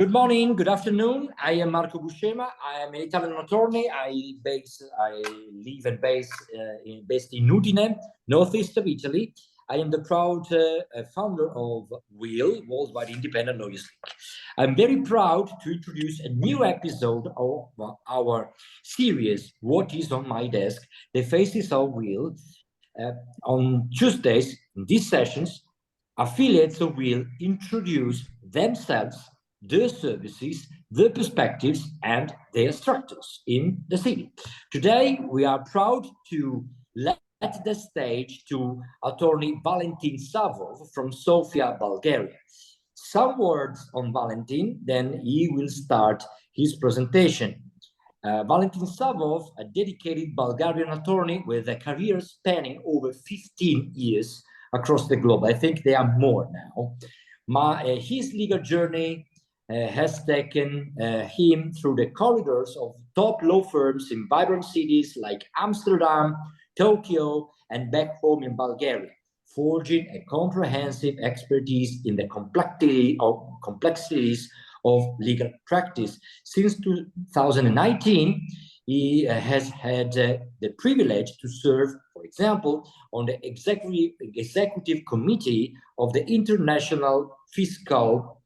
Good morning, good afternoon. I am Marco Buscema. I am an Italian attorney. I live and based in Udine, northeast of Italy. I am the proud founder of WIL, Worldwide Independent Lawyers League. I'm very proud to introduce a new episode of our series, What is on My Desk? The Faces of WIL. On Tuesdays, in these sessions, affiliates of WIL introduce themselves, their services, their perspectives, and their structures in the city. Today, we are proud to let the stage to attorney Valentin Savov from Sofia, Bulgaria. Some words on Valentin, then he will start his presentation. Valentin Savov, a dedicated Bulgarian attorney with a career spanning over 15 years across the globe. I think they are more now. His legal journey has taken him through the corridors of top law firms in vibrant cities like Amsterdam, Tokyo, and back home in Bulgaria, forging a comprehensive expertise in the complexities of legal practice. Since 2019, he has had the privilege to serve, for example, on the executive committee of the International Fiscal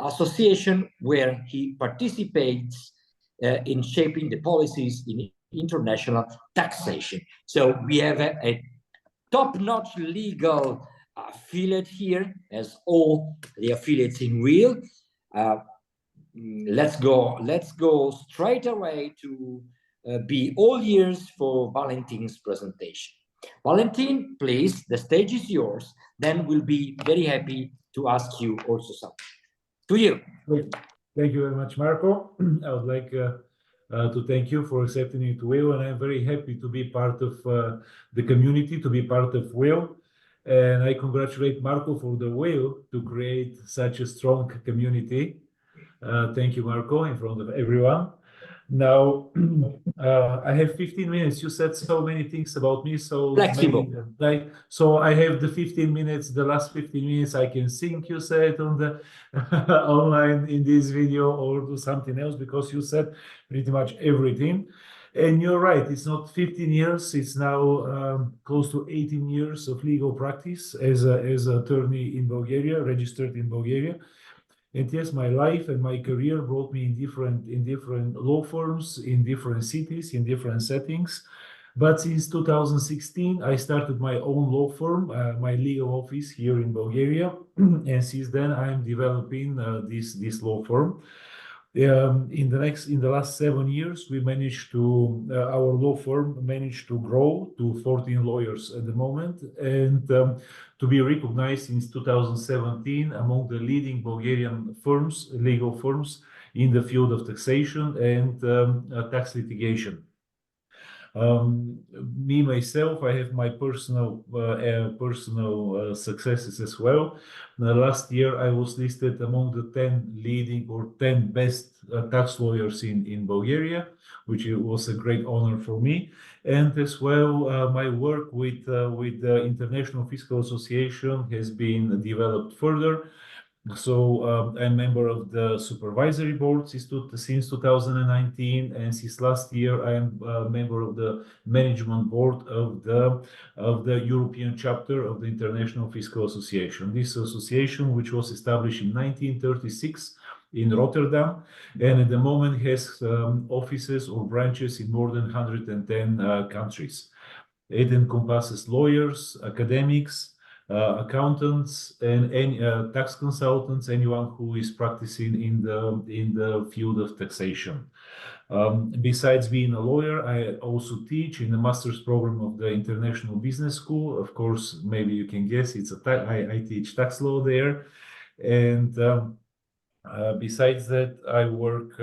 Association, where he participates in shaping the policies in international taxation. So we have a top-notch legal affiliate here, as all the affiliates in WIL. Let's go straight away to be all ears for Valentin's presentation. Valentin, please, the stage is yours. Then we'll be very happy to ask you also something. To you. Thank you very much, Marco. I would like to thank you for accepting me to WIL, and I'm very happy to be part of the community, to be part of WIL. And I congratulate Marco for the will to create such a strong community. Thank you, Marco, in front of everyone. Now, I have 15 minutes. You said so many things about me, so flexible. So I have the 15 minutes. The last 15 minutes I can sing. You said on the online in this video, or do something else, because you said pretty much everything. And you're right. It's not 15 years. It's now close to 18 years of legal practice as an attorney in Bulgaria, registered in Bulgaria. And yes, my life and my career brought me in different law firms, in different cities, in different settings. But since 2016, I started my own law firm, my legal office here in Bulgaria. And since then, I'm developing this law firm. In the last 7 years, we managed to our law firm managed to grow to 14 lawyers at the moment, and to be recognized since 2017 among the leading Bulgarian firms, legal firms in the field of taxation and tax litigation. Me myself, I have my personal successes as well. Last year, I was listed among the 10 leading or 10 best tax lawyers in Bulgaria, which was a great honor for me. And as well, my work with the International Fiscal Association has been developed further. So I'm a member of the supervisory board since 2019, and since last year I am a member of the management board of the European chapter of the International Fiscal Association. This association, which was established in 1936 in Rotterdam, and at the moment has offices or branches in more than 110 countries. It encompasses lawyers, academics, accountants, and any tax consultants, anyone who is practicing in the field of taxation. Besides being a lawyer, I also teach in the master's program of the International Business School. Of course, maybe you can guess I teach tax law there, and besides that, I work.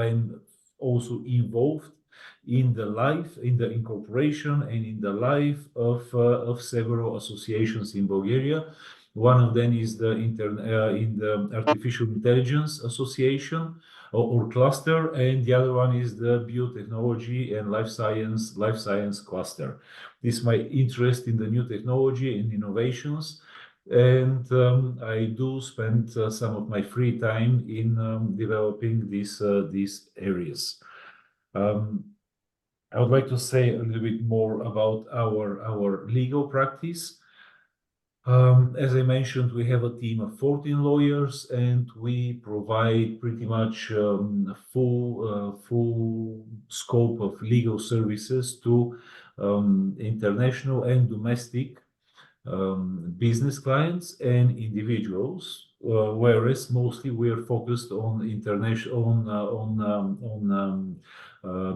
I'm also involved in the incorporation and in the life of several associations in Bulgaria. One of them is in the Artificial Intelligence Association or cluster, and the other one is the Biotechnology and Life Science cluster. This is my interest in the new technology and innovations. And I do spend some of my free time in developing these areas. I would like to say a little bit more about our legal practice. As I mentioned, we have a team of 14 lawyers, and we provide pretty much a full scope of legal services to international and domestic business clients and individuals, whereas mostly we are focused on international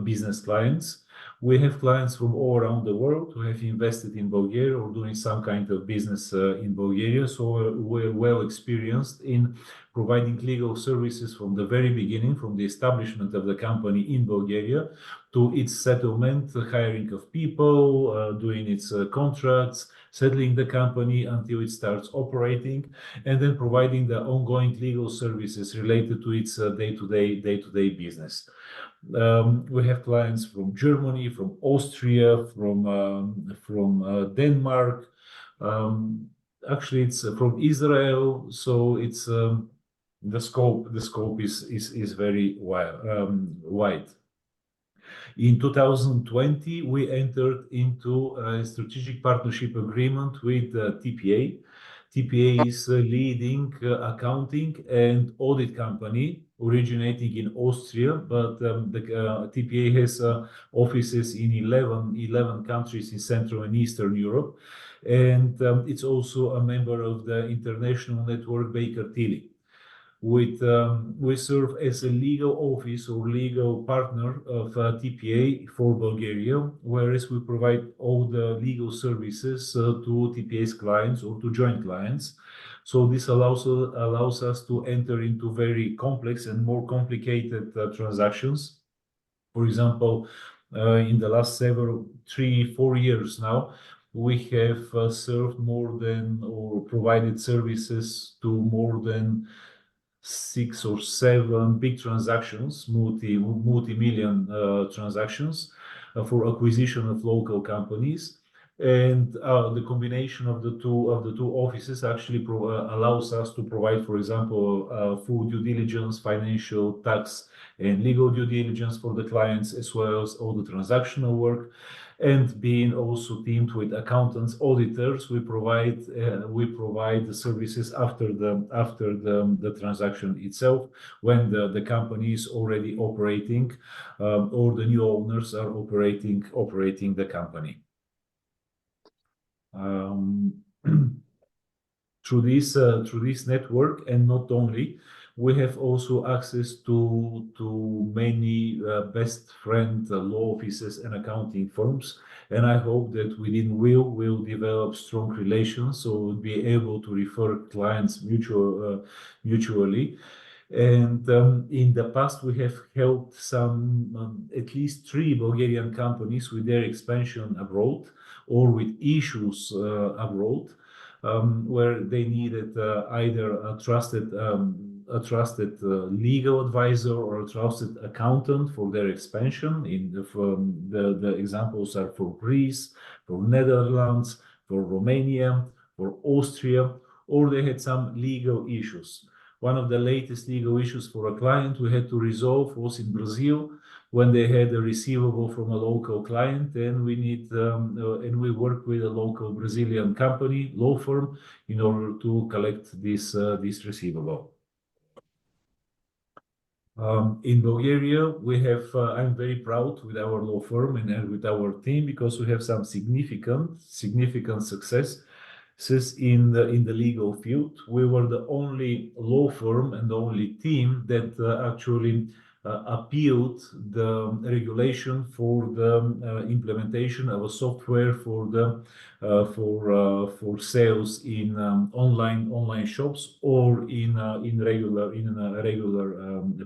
business clients. We have clients from all around the world who have invested in Bulgaria or doing some kind of business in Bulgaria. So we're well experienced in providing legal services from the very beginning, from the establishment of the company in Bulgaria to its settlement, the hiring of people, doing its contracts, settling the company until it starts operating, and then providing the ongoing legal services related to its day-to-day business. We have clients from Germany, from Austria, from Denmark. Actually, it's from Israel, so it's the scope is very wide. In 2020, we entered into a strategic partnership agreement with TPA. TPA is a leading accounting and audit company originating in Austria, but the TPA has offices in 11 countries in Central and Eastern Europe. And it's also a member of the international network Baker Tilly. We serve as a legal office or legal partner of TPA for Bulgaria, whereas we provide all the legal services to TPA's clients or to joint clients. So this allows us to enter into very complex and more complicated transactions. For example, in the last 3-4 years now, we have served more than or provided services to more than 6 or 7 big transactions, multi-million transactions for acquisition of local companies. And the combination of the two offices actually allows us to provide, for example, full due diligence, financial, tax, and legal due diligence for the clients, as well as all the transactional work. And being also teamed with accountants, auditors, we provide the services after the transaction itself, when the company is already operating, or the new owners are operating the company. Through this network, and not only, we have also access to many best friend law offices and accounting firms, and I hope that within we'll develop strong relations, so we'll be able to refer clients mutually. And in the past, we have helped some at least 3 Bulgarian companies with their expansion abroad or with issues abroad, where they needed either a trusted legal advisor or a trusted accountant for their expansion. The examples are for Greece, for Netherlands, for Romania, for Austria, or they had some legal issues. One of the latest legal issues for a client we had to resolve was in Brazil, when they had a receivable from a local client, and we work with a local Brazilian company, law firm, in order to collect this receivable. In Bulgaria, we have, I'm very proud with our law firm and with our team, because we have some significant successes in the legal field. We were the only law firm and the only team that actually appealed the regulation for the implementation of a software for sales in online shops or in regular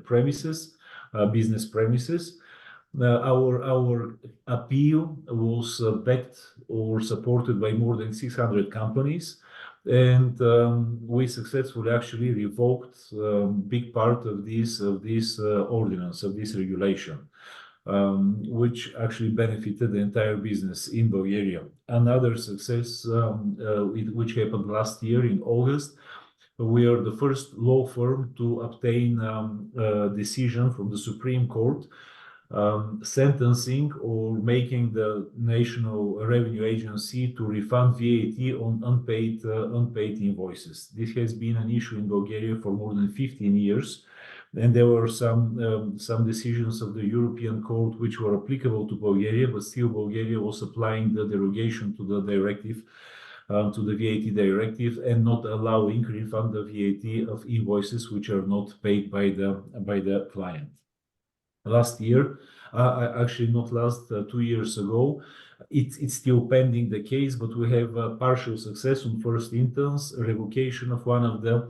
premises, business premises. Our appeal was backed or supported by more than 600 companies, and we successfully actually revoked big part of this ordinance, of this regulation. which actually benefited the entire business in Bulgaria. Another success which happened last year in August, we are the first law firm to obtain a decision from the Supreme Court sentencing or making the National Revenue Agency to refund VAT on unpaid invoices. This has been an issue in Bulgaria for more than 15 years. And there were some decisions of the European Court which were applicable to Bulgaria, but still Bulgaria was applying the derogation to the directive, to the VAT directive, and not allowing refund of VAT of invoices which are not paid by the client. Last year, actually not last, 2 years ago, it's still pending the case, but we have a partial success on first instance, revocation of one of the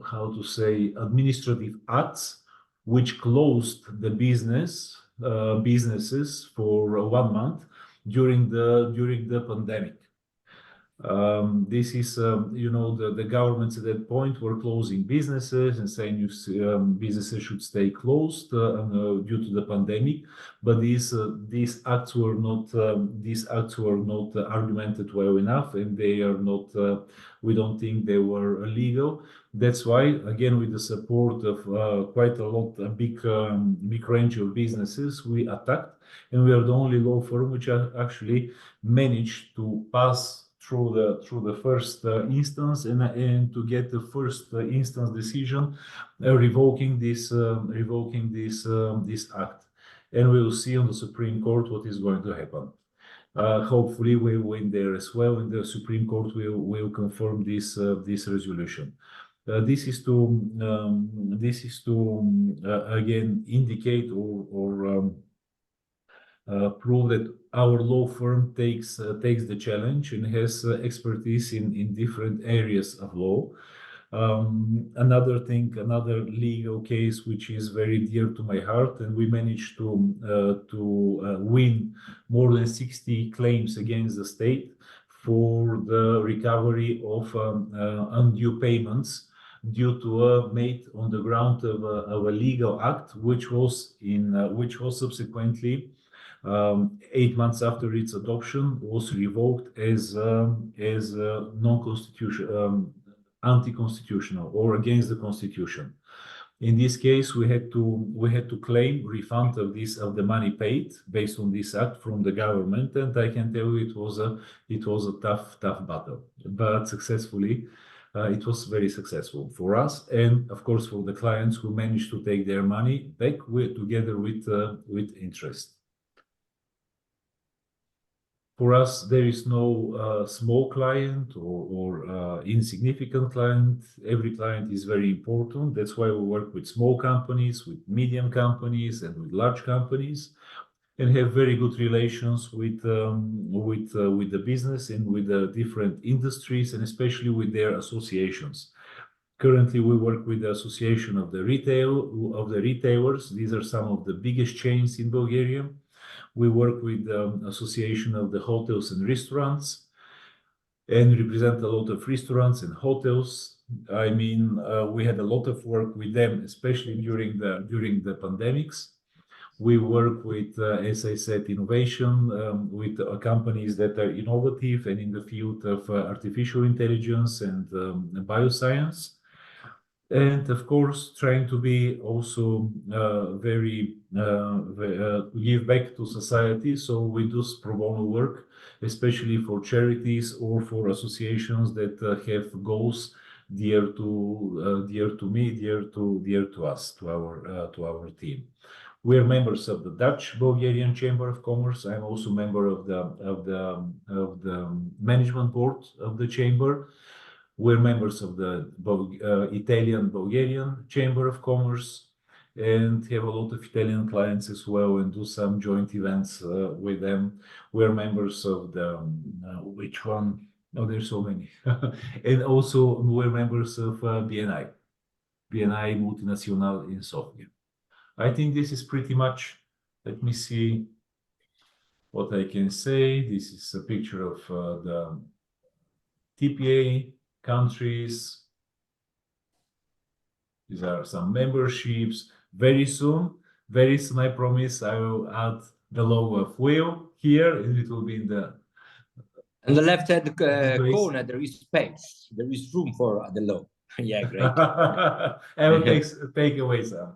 how to say, administrative acts which closed the businesses for 1 month during the pandemic. This is, the governments at that point were closing businesses and saying businesses should stay closed due to the pandemic. But these acts were not argumented well enough, and they are not. We don't think they were legal. That's why, again, with the support of quite a big range of businesses, we attacked, and we are the only law firm which actually managed to pass through the first instance and to get the first instance decision revoking this act. And we will see on the Supreme Court what is going to happen. Hopefully we win there as well, and the Supreme Court will confirm this resolution. This is to again indicate or prove that our law firm takes the challenge and has expertise in different areas of law. Another legal case which is very dear to my heart, and we managed to win more than 60 claims against the state for the recovery of undue payments due to made on the ground of a legal act which was subsequently 8 months after its adoption was revoked as non-constitutional, anti-constitutional, or against the constitution. In this case, we had to claim refund of the money paid based on this act from the government, and I can tell you it was a tough battle, but successfully. It was very successful for us, and of course for the clients who managed to take their money back together with interest. For us, there is no small client or insignificant client. Every client is very important. That's why we work with small companies, with medium companies, and with large companies, and have very good relations with the business and with the different industries, and especially with their associations. Currently, we work with the Association of the Retailers. These are some of the biggest chains in Bulgaria. We work with the Association of the Hotels and Restaurants and represent a lot of restaurants and hotels. I mean, we had a lot of work with them, especially during the pandemics. We work with, as I said, innovation, with companies that are innovative and in the field of artificial intelligence and bioscience. And of course, trying to be also give back to society. So we do pro bono work, especially for charities or for associations that have goals dear to me, dear to us, to our team. We are members of the Dutch Bulgarian Chamber of Commerce. I'm also member of the management board of the chamber. We're members of the Italian Bulgarian Chamber of Commerce, and have a lot of Italian clients as well, and do some joint events with them. We're members of the which one? Oh, there's so many. And also we're members of BNI Multinational in Sofia. I think this is pretty much. Let me see what I can say. This is a picture of the TPA countries. These are some memberships. very soon. Very soon, I promise, I will add the logo of Will here, and it will be in the On the left-hand place. corner, there is space. There is room for the logo. Yeah, great. I will take away some.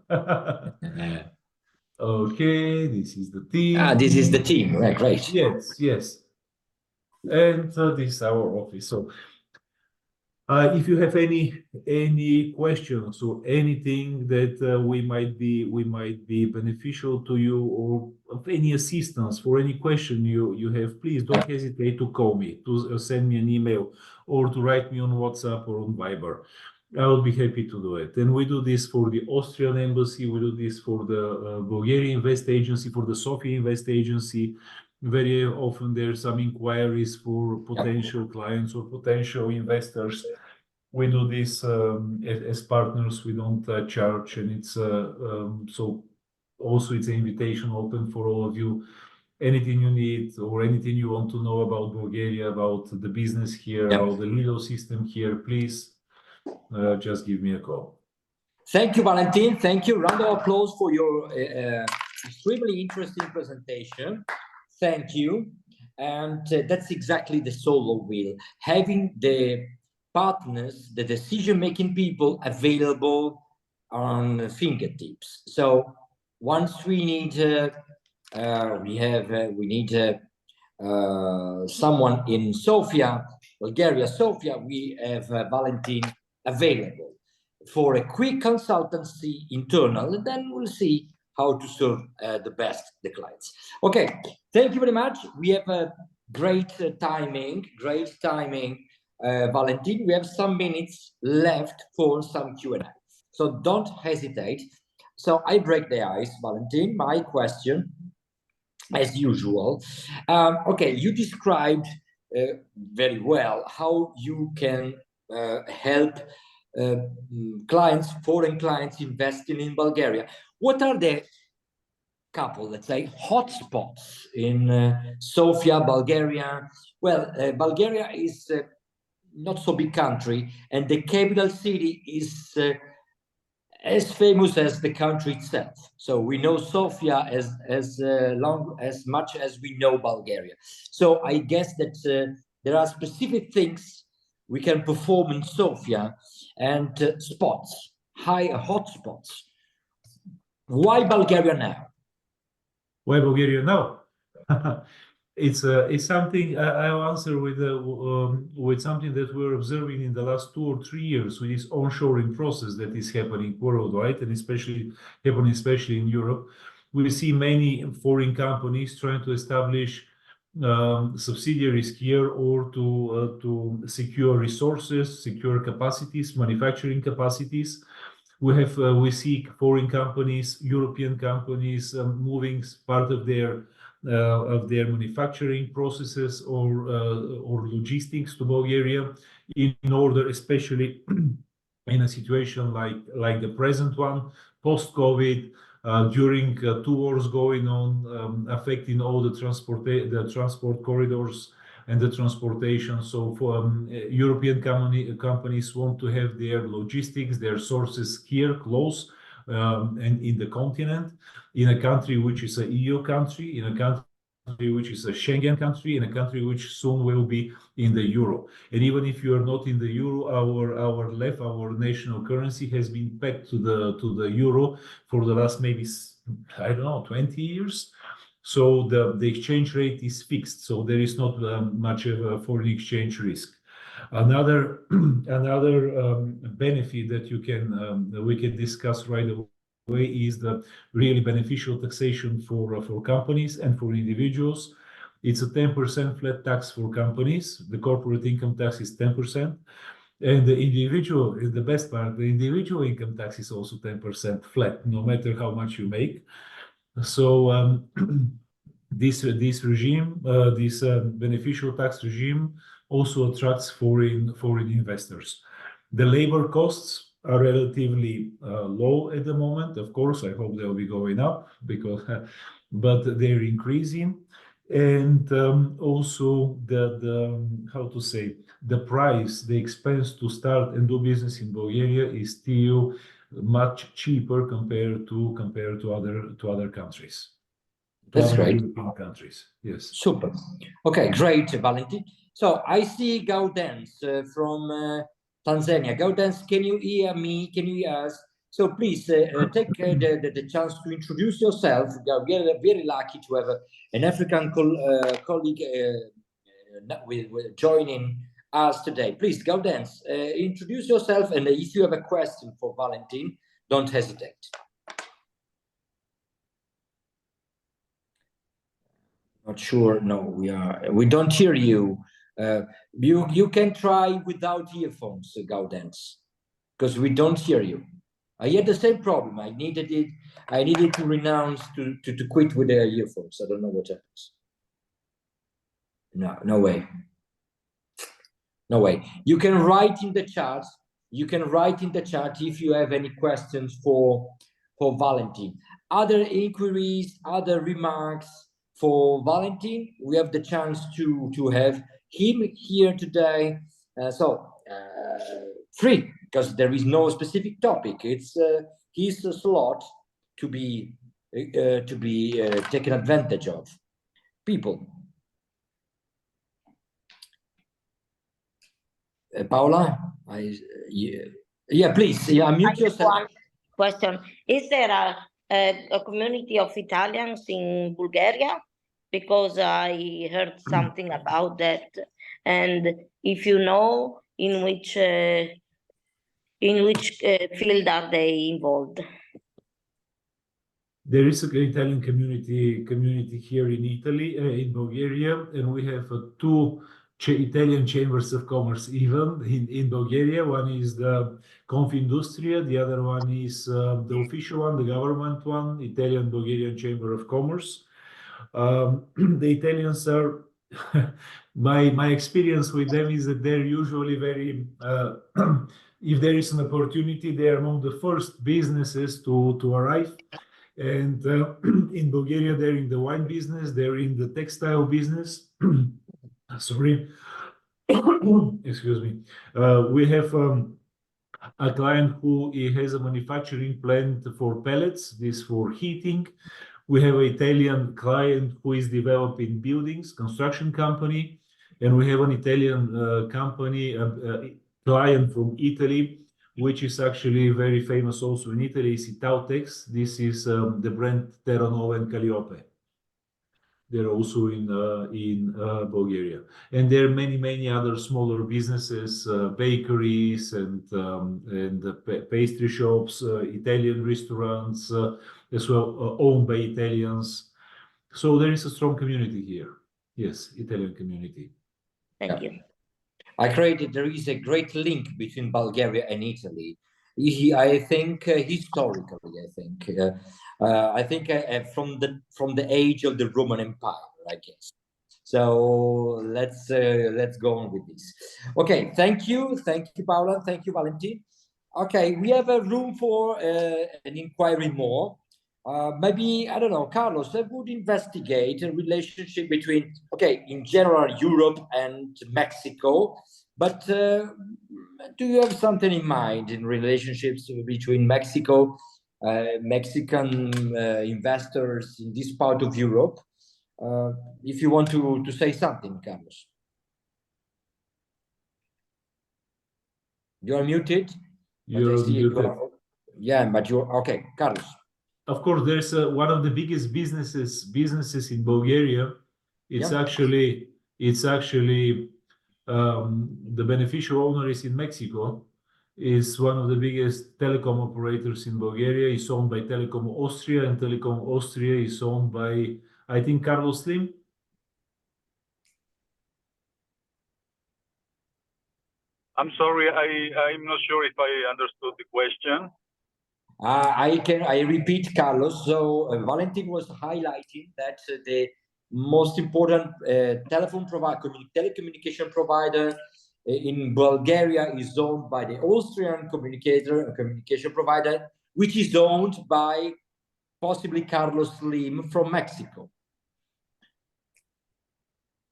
Okay, this is the team. This is the team, right? Great. Yes, yes. And this is our office. So if you have any questions or anything that we might be beneficial to you, or of any assistance for any question you have, please don't hesitate to call me, to send me an email, or to write me on WhatsApp or on Viber. I will be happy to do it. And we do this for the Austrian embassy. We do this for the Bulgarian Invest Agency, for the Sofia Invest Agency. Very often there's some inquiries for potential clients or potential investors. We do this as partners. We don't charge, and it's so also it's an invitation open for all of you. Anything you need or anything you want to know about Bulgaria, about the business here, about the legal system here, please just give me a call. Thank you, Valentin. Thank you. Round of applause for your extremely interesting presentation. Thank you. And that's exactly the soul of Will, having the partners, the decision-making people available on fingertips. So once we need, someone in Sofia, Bulgaria, Sofia, we have Valentin available for a quick consultancy internal, and then we'll see how to serve the best the clients. Okay, thank you very much. We have a great timing, Valentin. We have some minutes left for some Q&A, so don't hesitate. So I break the ice, Valentin. My question, as usual. Okay, you described very well how you can help clients, foreign clients investing in Bulgaria. What are the couple, let's say, hotspots in Sofia, Bulgaria? Well, Bulgaria is not so big country, and the capital city is as famous as the country itself. So we know Sofia as much as we know Bulgaria. So I guess that there are specific things we can perform in Sofia and hot spots. Why Bulgaria now? Why Bulgaria now? It's something I'll answer with something that we're observing in the last 2 or 3 years with this onshoring process that is happening worldwide, and especially in Europe. We see many foreign companies trying to establish subsidiaries here, or to secure resources, secure capacities, manufacturing capacities. We see foreign companies, European companies, moving part of their manufacturing processes or logistics to Bulgaria, in order, especially in a situation like the present one, post-COVID, during 2 wars going on, affecting all the transport corridors and the transportation. So for European companies want to have their logistics, their sources here close, and in the continent, in a country which is an EU country, in a country which is a Schengen country, in a country which soon will be in the euro. And even if you are not in the euro, our national currency has been pegged to the euro for the last maybe, I don't know, 20 years. So the exchange rate is fixed, so there is not much of a foreign exchange risk. Another benefit that we can discuss right away is the really beneficial taxation for companies and for individuals. It's a 10% flat tax for companies. The corporate income tax is 10%. And the individual is the best part. The individual income tax is also 10% flat, no matter how much you make. So this regime, this beneficial tax regime, also attracts foreign investors. The labor costs are relatively low at the moment. Of course, I hope they'll be going up, but they're increasing. And also the price, the expense to start and do business in Bulgaria is still much cheaper compared to other countries. That's great. European countries. Yes. Super. Okay, great, Valentin. So I see Gaudens from Tanzania. Gaudens, can you hear me? Can you hear us? So please take the chance to introduce yourself. We are very lucky to have an African colleague with joining us today. Please, Gaudens, introduce yourself, and if you have a question for Valentin, don't hesitate. Not sure. No, we don't hear you. You can try without earphones, Gaudens, because we don't hear you. I had the same problem. I needed to renounce to quit with the earphones. I don't know what happens. No way. No way. You can write in the chat. You can write in the chat if you have any questions for Valentin. Other inquiries, other remarks for Valentin. We have the chance to have him here today. Free, because there is no specific topic. It's his slot to be taken advantage of. People. Paola, yeah, please, unmute yourself. One question: is there a community of Italians in Bulgaria? Because I heard something about that, and if you know in which field are they involved? There is an Italian community here in Italy, in Bulgaria, and we have two Italian chambers of commerce even in Bulgaria. One is the Confindustria, the other one is the official one, the government one, Italian Bulgarian Chamber of Commerce. The Italians are, my experience with them is that they're usually very, if there is an opportunity, they are among the first businesses to arrive. And in Bulgaria, they're in the wine business, they're in the textile business. Sorry, excuse me. We have a client who has a manufacturing plant for pellets, this for heating. We have an Italian client who is developing buildings, construction company, and we have an Italian company, client from Italy, which is actually very famous also in Italy, is Italtex. This is the brand Terranova and Calliope. They're also in Bulgaria. And there are many other smaller businesses, bakeries and pastry shops, Italian restaurants as well, owned by Italians. So there is a strong community here. Yes, Italian community. Thank you. There is a great link between Bulgaria and Italy. I think historically, I think from the age of the Roman Empire, I guess. So let's go on with this. Okay, thank you, Paola, thank you, Valentin. Okay, we have a room for an inquiry more. Maybe, I don't know, Carlos, I would investigate a relationship between, in general, Europe and Mexico, but do you have something in mind in relationships between Mexico, Mexican investors in this part of Europe? If you want to say something, Carlos. You are muted. You're muted. Yeah, but you're okay, Carlos. Of course, there's one of the biggest businesses in Bulgaria. It's actually the beneficial owner is in Mexico. Is one of the biggest telecom operators in Bulgaria. It's owned by Telecom Austria, and Telecom Austria is owned by, I think, Carlos Slim. I'm sorry, I'm not sure if I understood the question. I repeat, Carlos. So Valentin was highlighting that the most important telecommunication provider in Bulgaria is owned by the Austrian communication provider, which is owned by possibly Carlos Slim from Mexico.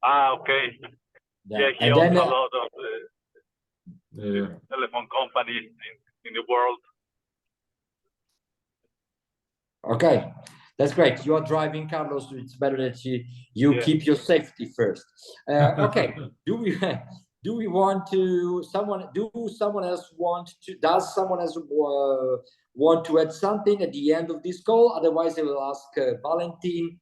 Okay. Yeah, he owns a lot of telephone companies in the world. Okay, that's great. You are driving, Carlos. It's better that you Yeah. keep your safety first. Okay. Do we want to does someone else want to add something at the end of this call? Otherwise, I will ask Valentin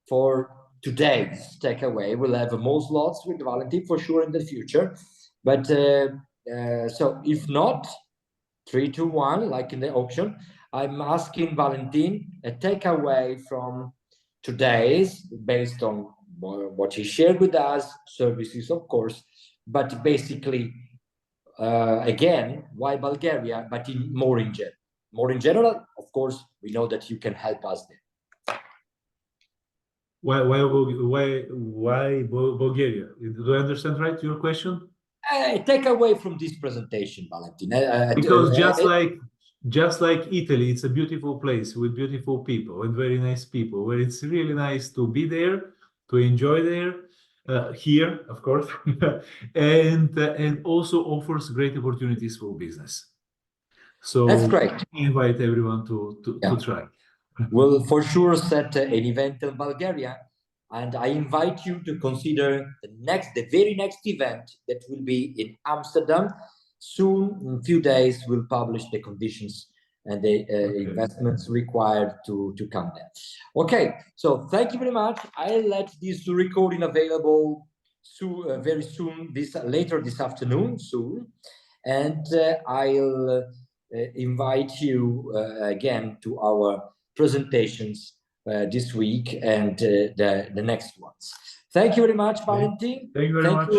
for today's takeaway. We'll have more slots with Valentin for sure in the future. But so if not, 3, 2, 1, like in the auction, I'm asking Valentin a takeaway from today's, based on what he shared with us, services, of course, but basically, again, why Bulgaria, but more in general. More in general, of course, we know that you can help us there. Why Bulgaria? Do I understand right your question? Take away from this presentation, Valentin. Because just like Italy, it's a beautiful place with beautiful people and very nice people, where it's really nice to be there, to enjoy there, here, of course, and also offers great opportunities for business. So that's great. I invite everyone to try. We'll for sure set an event in Bulgaria, and I invite you to consider the very next event that will be in Amsterdam. Soon, in a few days, we'll publish the conditions and the investments required to come there. Okay, so thank you very much. I'll let this recording available very soon, later this afternoon, soon, and I'll invite you again to our presentations this week and the next ones. Thank you very much, Valentin. Thank you very much.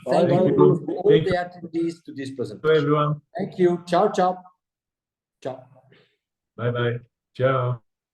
Thank you to all the attendees to this presentation. Everyone. Thank you. Ciao, ciao. Ciao. Bye-bye. Ciao.